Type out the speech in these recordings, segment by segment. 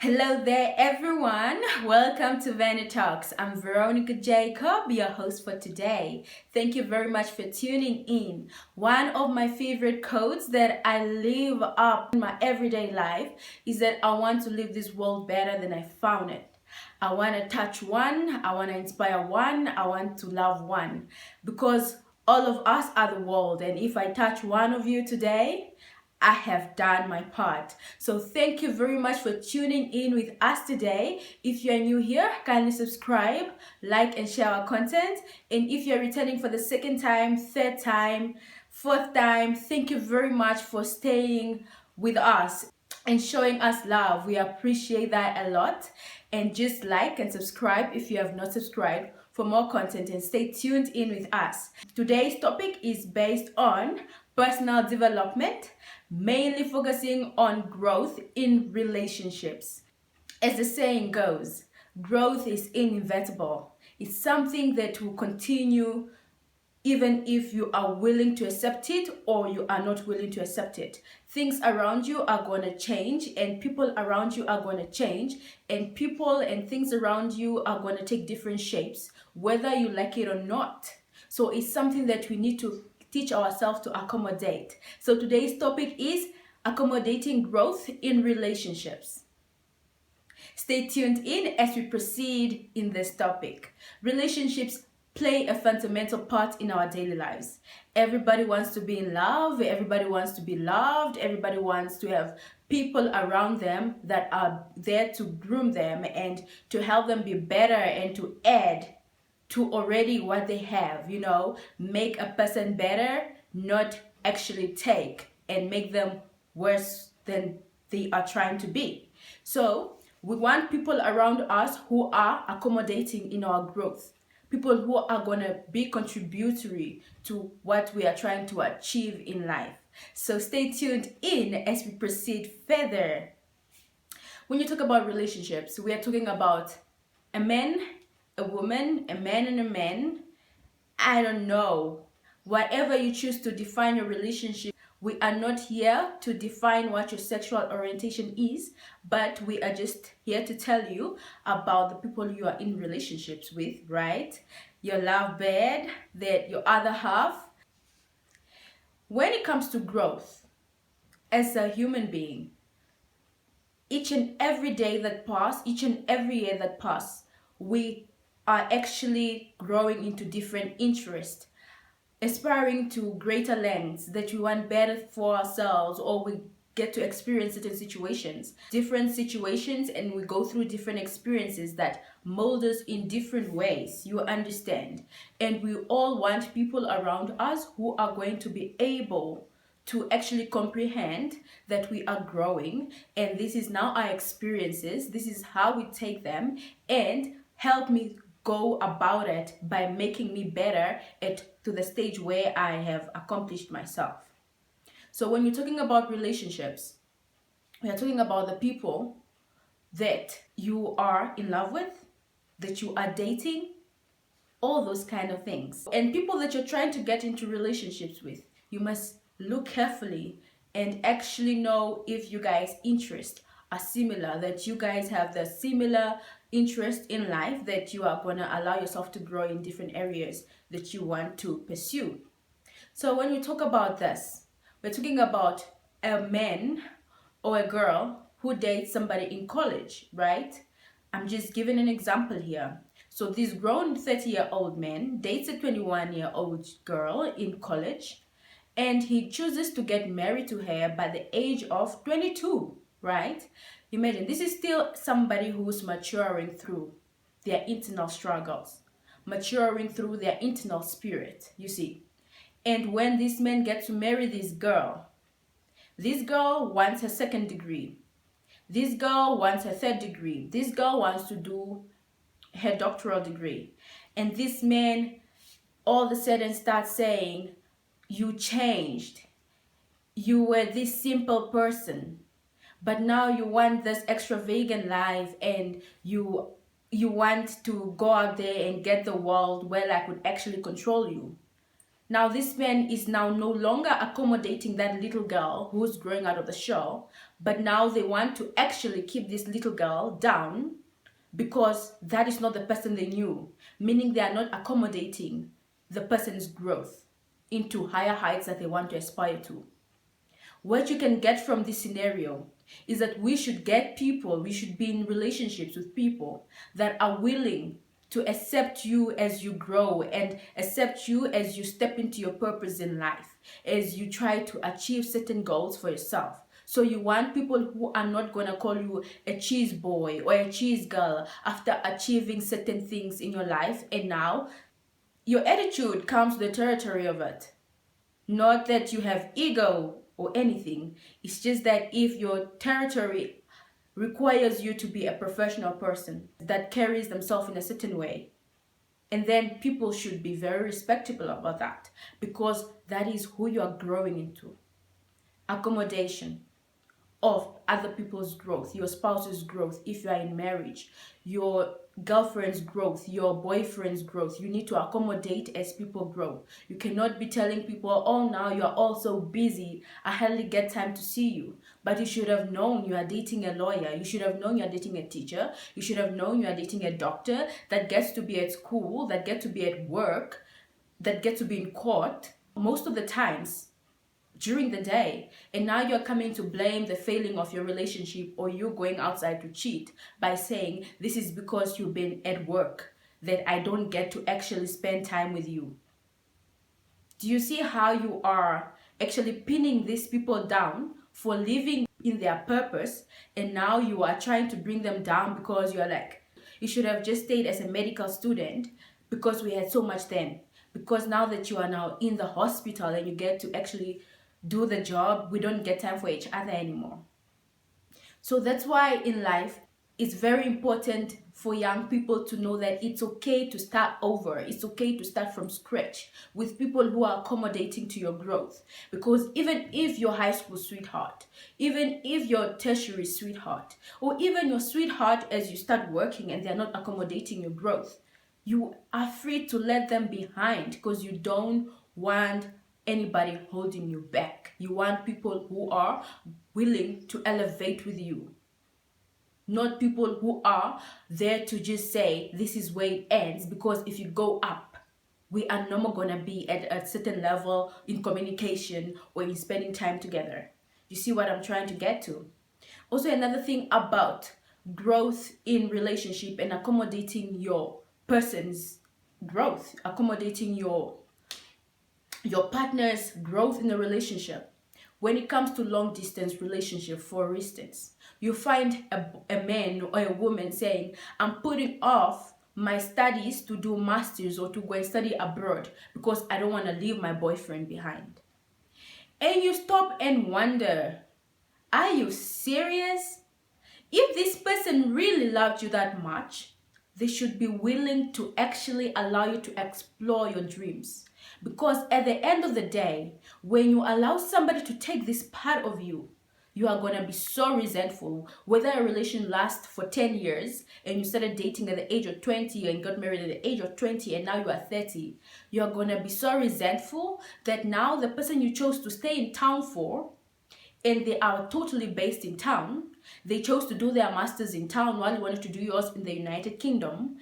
Hello there, everyone. Welcome to Vena Talks. I'm Veronica Jacob, your host for today. Thank you very much for tuning in. One of my favorite quotes that I live up in my everyday life is that I want to leave this world better than I found it. I want to touch one, I want to inspire one, I want to love one. Because all of us are the world, and if I touch one of you today, I have done my part. So thank you very much for tuning in with us today. If you're new here, kindly subscribe, like and share our content. And if you're returning for the second time, third time, fourth time, thank you very much for staying with us and showing us love. We appreciate that a lot. And just like and subscribe if you have not subscribed for more content, and stay tuned in with us. Today's topic is based on personal development, mainly focusing on growth in relationships. As the saying goes, growth is inevitable. It's something that will continue even if you are willing to accept it or you are not willing to accept it. Things around you are going to change, and people around you are going to change, and people and things around you are going to take different shapes, whether you like it or not. So it's something that we need to teach ourselves to accommodate. So today's topic is accommodating growth in relationships. Stay tuned in as we proceed in this topic. Relationships play a fundamental part in our daily lives. Everybody wants to be in love, everybody wants to be loved, everybody wants to have people around them that are there to groom them and to help them be better and to add to already what they have, make a person better, not actually take and make them worse than they are trying to be. So we want people around us who are accommodating in our growth, people who are going to be contributory to what we are trying to achieve in life. So stay tuned in as we proceed further. When you talk about relationships, we are talking about a man, a woman, a man and a man. I don't know. Whatever you choose to define your relationship, we are not here to define what your sexual orientation is, but we are just here to tell you about the people you are in relationships with, right? Your love bed, that your other half. When it comes to growth as a human being, each and every day that passes, each and every year that passes, we are actually growing into different interests, aspiring to greater lengths, that we want better for ourselves, or we get to experience certain different situations, and we go through different experiences that mold us in different ways, you understand? And we all want people around us who are going to be able to actually comprehend that we are growing, and this is now our experiences, this is how we take them, and help me go about it by making me better to the stage where I have accomplished myself. So when you're talking about relationships, we are talking about the people that you are in love with, that you are dating, all those kind of things. And people that you're trying to get into relationships with, you must look carefully and actually know if you guys' interests are similar, that you guys have the similar interest in life, that you are going to allow yourself to grow in different areas that you want to pursue. So when we talk about this, we're talking about a man or a girl who dates somebody in college, right? I'm just giving an example here. So this grown 30-year-old man dates a 21-year-old girl in college, and he chooses to get married to her by the age of 22, right? Imagine, this is still somebody who's maturing through their internal struggles, maturing through their internal spirit, you see. And when this man gets to marry this girl wants a second degree. This girl wants a third degree. This girl wants to do her doctoral degree. And this man all of a sudden starts saying, you changed. You were this simple person, but now you want this extravagant life, and you want to go out there and get the world where I could actually control you. Now this man is now no longer accommodating that little girl who's growing out of the show, but now they want to actually keep this little girl down because that is not the person they knew, meaning they are not accommodating the person's growth into higher heights that they want to aspire to. What you can get from this scenario is that we should be in relationships with people that are willing to accept you as you grow and accept you as you step into your purpose in life, as you try to achieve certain goals for yourself. So you want people who are not going to call you a cheese boy or a cheese girl after achieving certain things in your life, and now your attitude comes to the territory of it. Not that you have ego or anything. It's just that if your territory requires you to be a professional person that carries themselves in a certain way, and then people should be very respectable about that, because that is who you are growing into. Accommodation of other people's growth, your spouse's growth, if you are in marriage, your girlfriend's growth, your boyfriend's growth. You need to accommodate as people grow. You cannot be telling people, oh, now you are all so busy, I hardly get time to see you. But you should have known you are dating a lawyer. You should have known you are dating a teacher. You should have known you are dating a doctor that gets to be at school, that gets to be at work, that gets to be in court most of the times during the day. And now you're coming to blame the failing of your relationship or you going outside to cheat by saying this is because you've been at work that I don't get to actually spend time with you. Do you see how you are actually pinning these people down for living in their purpose, and now you are trying to bring them down because you're like, you should have just stayed as a medical student because we had so much then, because now that you are now in the hospital and you get to actually do the job, we don't get time for each other anymore. So that's why in life, it's very important for young people to know that it's okay to start over. It's okay to start from scratch with people who are accommodating to your growth. Because even if your high school sweetheart, even if your tertiary sweetheart, or even your sweetheart as you start working and they're not accommodating your growth, you are free to let them behind, because you don't want anybody holding you back. You want people who are willing to elevate with you, not people who are there to just say this is where it ends, because if you go up, we are no more gonna be at a certain level in communication or in spending time together. You see what I'm trying to get to? Also, another thing about growth in relationship and accommodating your person's growth, accommodating your partner's growth in a relationship. When it comes to long distance relationship, for instance, you find a man or a woman saying, I'm putting off my studies to do masters or to go and study abroad because I don't want to leave my boyfriend behind. And you stop and wonder, are you serious? If this person really loved you that much, they should be willing to actually allow you to explore your dreams. Because at the end of the day, when you allow somebody to take this part of you, you are going to be so resentful. Whether a relation lasts for 10 years and you started dating at the age of 20 and got married at the age of 20 and now you are 30, you are going to be so resentful that now the person you chose to stay in town for, and they are totally based in town, they chose to do their masters in town while you wanted to do yours in the United Kingdom,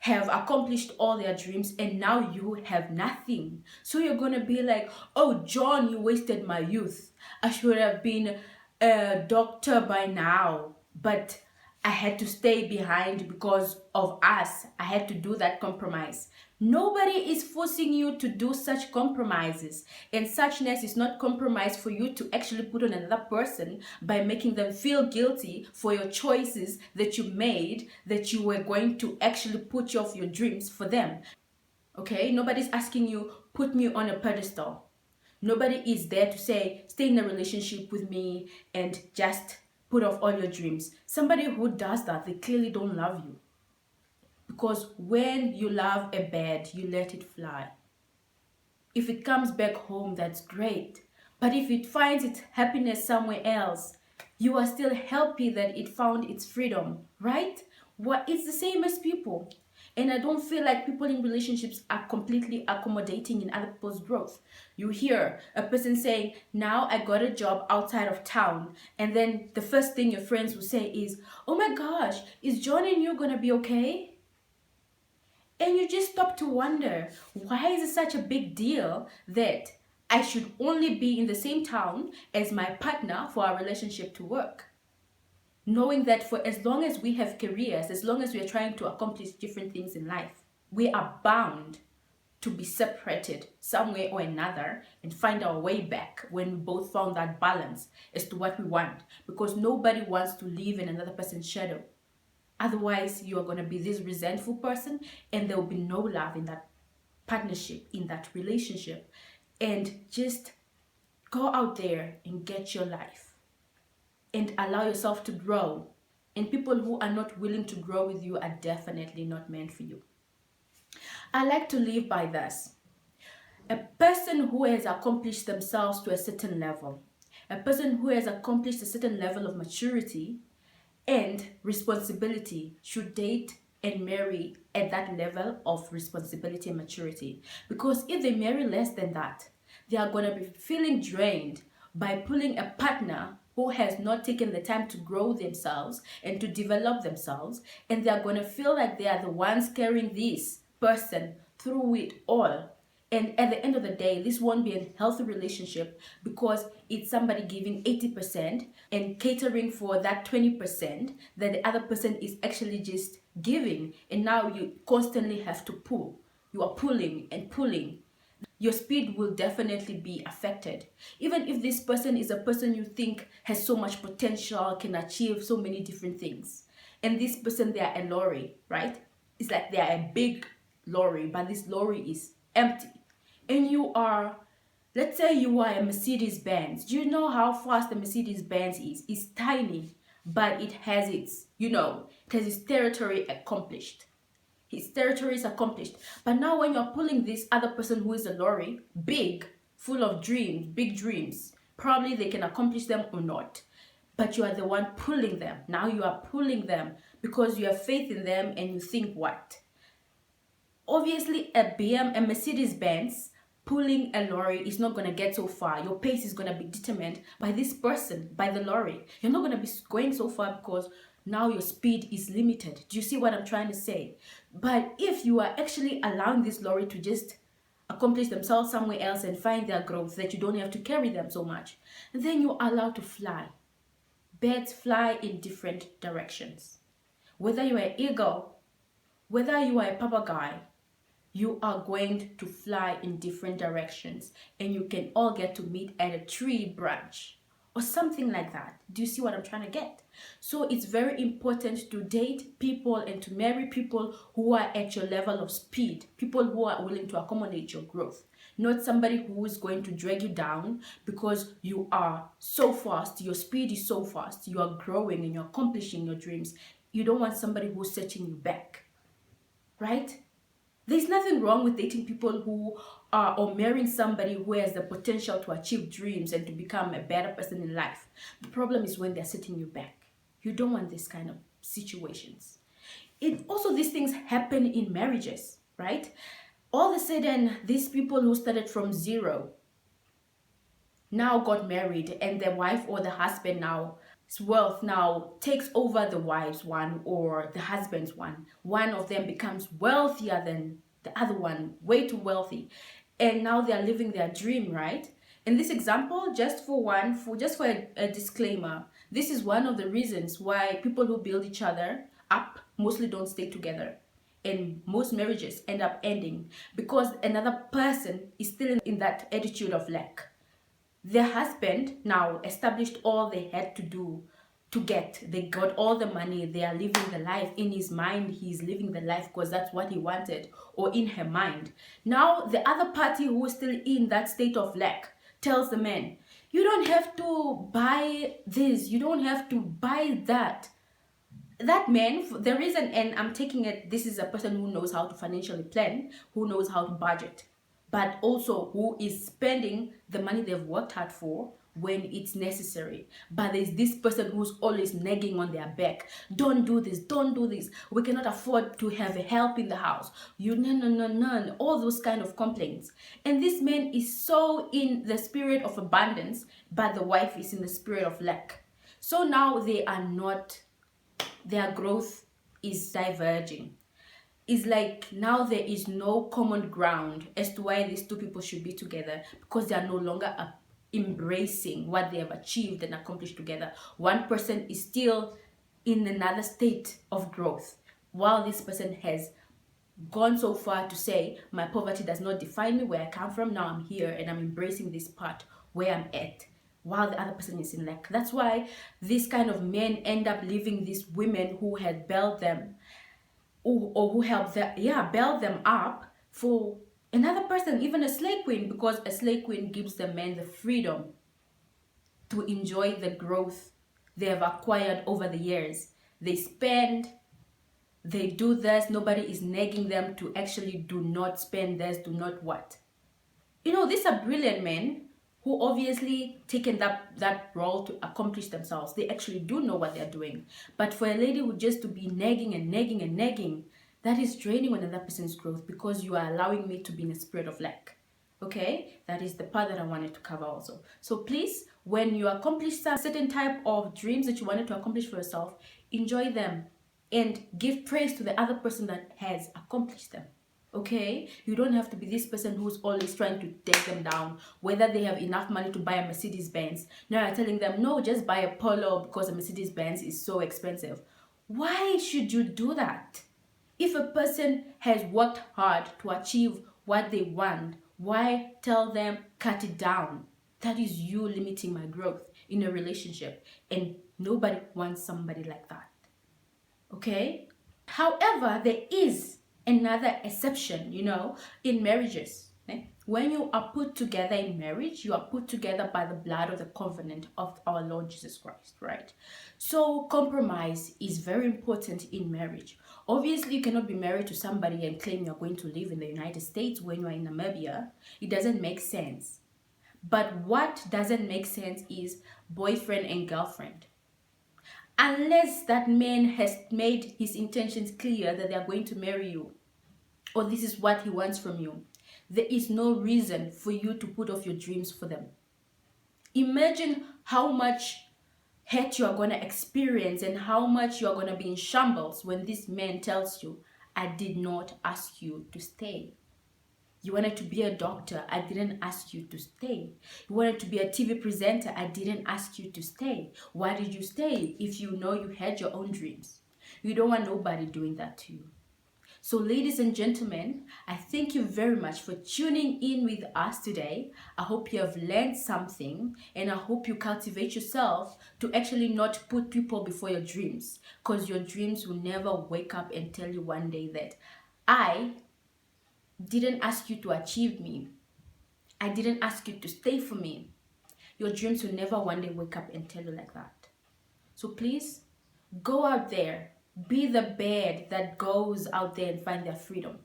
have accomplished all their dreams, and now you have nothing. So you're going to be like, oh, John, you wasted my youth. I should have been a doctor by now, but I had to stay behind because of us. I had to do that compromise. Nobody is forcing you to do such compromises, and suchness is not compromise for you to actually put on another person by making them feel guilty for your choices that you made, that you were going to actually put off your dreams for them. Okay, nobody's asking you, put me on a pedestal. Nobody is there to say, stay in a relationship with me and just put off all your dreams. Somebody who does that, they clearly don't love you. Because when you love a bird, you let it fly. If it comes back home, that's great. But if it finds its happiness somewhere else, you are still happy that it found its freedom, right? It's the same as people. And I don't feel like people in relationships are completely accommodating in other people's growth. You hear a person saying, now I got a job outside of town. And then the first thing your friends will say is, oh my gosh, is John and you gonna be okay? And you just stop to wonder, why is it such a big deal that I should only be in the same town as my partner for our relationship to work? Knowing that for as long as we have careers, as long as we are trying to accomplish different things in life, we are bound to be separated some way or another and find our way back when we both found that balance as to what we want, because nobody wants to live in another person's shadow. Otherwise, you are going to be this resentful person, and there will be no love in that partnership, in that relationship. And just go out there and get your life and allow yourself to grow. And people who are not willing to grow with you are definitely not meant for you. I like to live by this. A person who has accomplished themselves to a certain level, a person who has accomplished a certain level of maturity and responsibility should date and marry at that level of responsibility and maturity. Because if they marry less than that, they are going to be feeling drained by pulling a partner who has not taken the time to grow themselves and to develop themselves, and they are going to feel like they are the ones carrying this person through it all. And at the end of the day, this won't be a healthy relationship, because it's somebody giving 80% and catering for that 20% that the other person is actually just giving. And now you constantly have to pull. You are pulling and pulling. Your speed will definitely be affected. Even if this person is a person you think has so much potential, can achieve so many different things. And this person, they are a lorry, right? It's like they are a big lorry, but this lorry is empty. And you are, let's say you are a Mercedes Benz. Do you know how fast the Mercedes Benz is? It's tiny, but it has its, it has its territory accomplished. His territory is accomplished. But now when you're pulling this other person who is a lorry, big, full of dreams, big dreams, probably they can accomplish them or not. But you are the one pulling them. Now you are pulling them because you have faith in them, and you think what? Obviously, a Mercedes Benz pulling a lorry is not going to get so far. Your pace is going to be determined by this person, by the lorry. You're not going to be going so far because now your speed is limited. Do you see what I'm trying to say? But if you are actually allowing this lorry to just accomplish themselves somewhere else and find their growth, that you don't have to carry them so much, then you're allowed to fly. Birds fly in different directions. Whether you are an eagle, whether you are a papagayi, you are going to fly in different directions, and you can all get to meet at a tree branch or something like that. Do you see what I'm trying to get? So it's very important to date people and to marry people who are at your level of speed, people who are willing to accommodate your growth, not somebody who is going to drag you down because you are so fast, your speed is so fast, you are growing and you're accomplishing your dreams. You don't want somebody who's setting you back, right? There's nothing wrong with dating people who are, or marrying somebody who has the potential to achieve dreams and to become a better person in life. The problem is when they're setting you back. You don't want this kind of situations. These things happen in marriages, right? All of a sudden, these people who started from zero now got married, and the wife or the husband now wealth now takes over the wife's one or the husband's one. One of them becomes wealthier than the other one, way too wealthy, and now they are living their dream, right? In this example, just for a disclaimer, this is one of the reasons why people who build each other up mostly don't stay together, and most marriages end up ending because another person is still in that attitude of lack. The husband now established all they had to do to get. They got all the money. They are living the life. In his mind, he's living the life because that's what he wanted, or in her mind. Now, the other party who is still in that state of lack tells the man, you don't have to buy this. You don't have to buy that. That man, the reason, and I'm taking it, this is a person who knows how to financially plan, who knows how to budget, but also who is spending the money they've worked hard for when it's necessary. But there's this person who's always nagging on their back. Don't do this, don't do this. We cannot afford to have a help in the house. You no, no, no, no. All those kind of complaints. And this man is so in the spirit of abundance, but the wife is in the spirit of lack. So now they are not, their growth is diverging. It's like now there is no common ground as to why these two people should be together, because they are no longer embracing what they have achieved and accomplished together. One person is still in another state of growth, while this person has gone so far to say, my poverty does not define me, where I come from, now I'm here and I'm embracing this part where I'm at, while the other person is in lack. That's why these kind of men end up leaving these women who had bailed them, or who helped them, bail them up for another person, even a slave queen, because a slave queen gives the men the freedom to enjoy the growth they have acquired over the years. They spend, they do this, nobody is nagging them to actually do not spend this, do not what. These are brilliant men who obviously taken that role to accomplish themselves. They actually do know what they're doing. But for a lady who just to be nagging and nagging and nagging, that is draining on another person's growth, because you are allowing me to be in a spirit of lack. Okay, that is the part that I wanted to cover also. So please, when you accomplish some certain type of dreams that you wanted to accomplish for yourself, enjoy them and give praise to the other person that has accomplished them. Okay, you don't have to be this person who's always trying to take them down, whether they have enough money to buy a Mercedes Benz. Now you're telling them, no, just buy a Polo because a Mercedes Benz is so expensive. Why should you do that? If a person has worked hard to achieve what they want, why tell them cut it down? That is you limiting my growth in a relationship, and nobody wants somebody like that. Okay? However, there is another exception, in marriages. When you are put together in marriage, you are put together by the blood of the covenant of our Lord Jesus Christ, right? So compromise is very important in marriage. Obviously, you cannot be married to somebody and claim you're going to live in the United States when you're in Namibia. It doesn't make sense. But what doesn't make sense is boyfriend and girlfriend. Unless that man has made his intentions clear that they are going to marry you, or this is what he wants from you, there is no reason for you to put off your dreams for them. Imagine how much hurt you are going to experience and how much you are going to be in shambles when this man tells you, I did not ask you to stay. You wanted to be a doctor, I didn't ask you to stay. You wanted to be a TV presenter, I didn't ask you to stay. Why did you stay if you know you had your own dreams? You don't want nobody doing that to you. So ladies and gentlemen, I thank you very much for tuning in with us today. I hope you have learned something, and I hope you cultivate yourself to actually not put people before your dreams, because your dreams will never wake up and tell you one day that I didn't ask you to achieve me. I didn't ask you to stay for me. Your dreams will never one day wake up and tell you like that. So please, go out there. Be the bird that goes out there and find their freedom.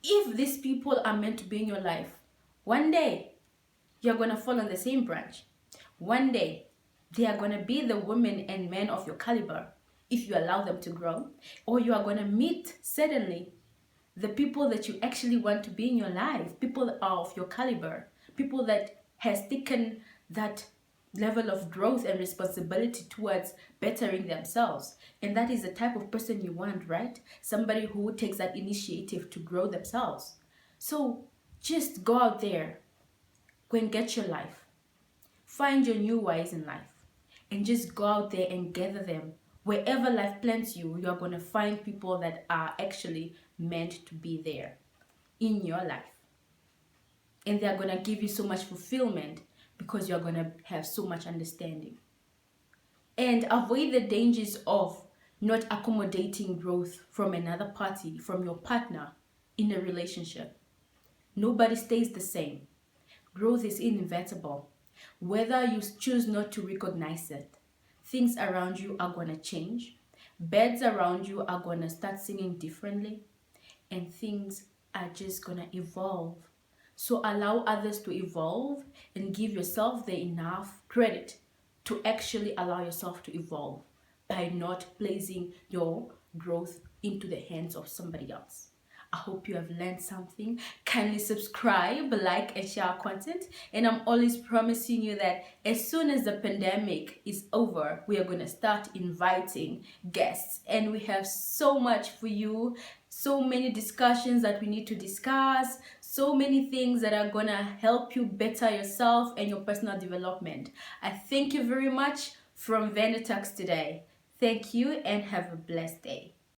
If these people are meant to be in your life, one day you're going to fall on the same branch. One day they are going to be the women and men of your caliber if you allow them to grow. Or you are going to meet suddenly the people that you actually want to be in your life, people that are of your caliber, people that has taken that level of growth and responsibility towards bettering themselves. And that is the type of person you want, right? Somebody who takes that initiative to grow themselves. So just go out there, go and get your life. Find your new whys in life and just go out there and gather them. Wherever life plants you, you are going to find people that are actually meant to be there in your life. And they are going to give you so much fulfillment because you're going to have so much understanding. And avoid the dangers of not accommodating growth from another party, from your partner in a relationship. Nobody stays the same. Growth is inevitable. Whether you choose not to recognize it, things around you are going to change. Birds around you are going to start singing differently. And things are just going to evolve. So allow others to evolve and give yourself the enough credit to actually allow yourself to evolve by not placing your growth into the hands of somebody else. I hope you have learned something. Kindly subscribe, like, and share our content. And I'm always promising you that as soon as the pandemic is over, we are going to start inviting guests. And we have so much for you, so many discussions that we need to discuss, so many things that are going to help you better yourself and your personal development. I thank you very much from Vena Talks today. Thank you and have a blessed day.